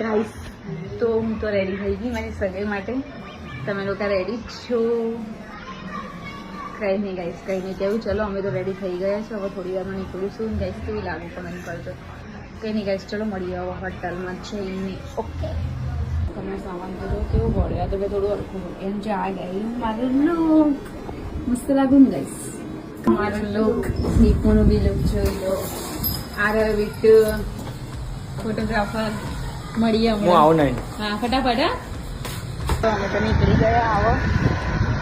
Guys તો હું તો રેડી થઈ ગઈ મારી સગાઈ માટે. તમે લોકો રેડી છો? કંઈ નહીં ગાઈસ, કંઈ નહીં કેવું. ચલો અમે તો રેડી થઈ ગયા છે. હવે થોડી વારમાં નીકળીશું. ગાઈસ કેવી લાગે કમેન્ટ કરજો. કંઈ નહીં ગાઈસ, ચલો મળીએ હવે હોટલમાં જઈને. ઓકે, તમે સામાન કરો કેવું પડે? આ તો મેં થોડું અડખું એમ જે આ ગઈ મારું લુક મસ્ત લાગુ ને ગાઈસ. મારું લુક દીપોનું બી લુક જોઈ લો. આ રહ્યો વિટ્ટુ ફોટોગ્રાફર. મળીએ અમે. હું આવું નહીં. હા ફટાફટ. તો અમે તો નીકળી ગયા. આવો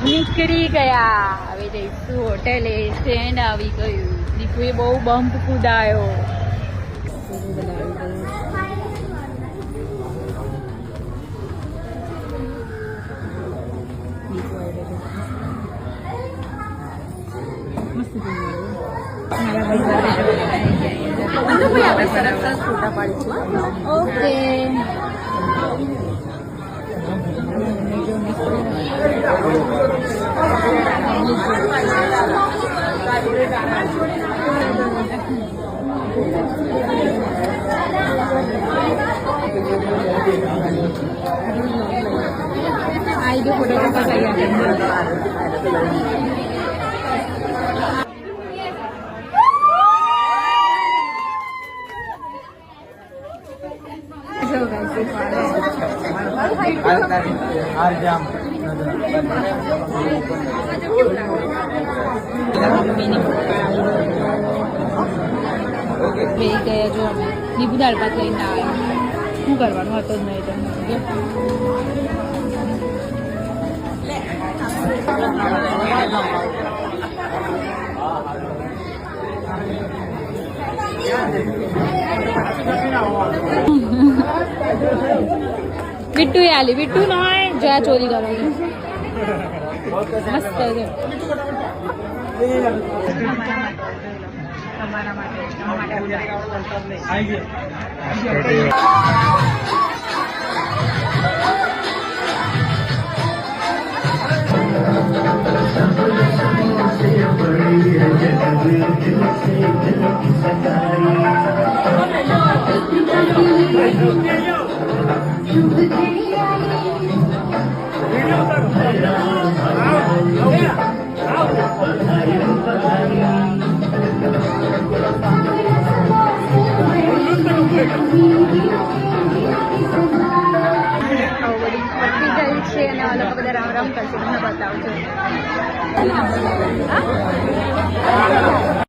નીકળી ગયા. હવે જઈશું હોટેલે. સ્ટેન્ડ આવી ગયું. દીપુએ બહુ બમ્પ કુદાયો. ફોટા પાડીશું. ઓકે. आई जो फोटोग्राफर चाहिए ગયા જો અમે લીંબુ દાળ ભાત લઈને આવ્યા. શું કરવાનું હતો જ નહીં बिट्टू आली. बिट्टू ना जया चोरी करेगी. मस्त है. રામ રામ કરશે. તમને બતાવજો.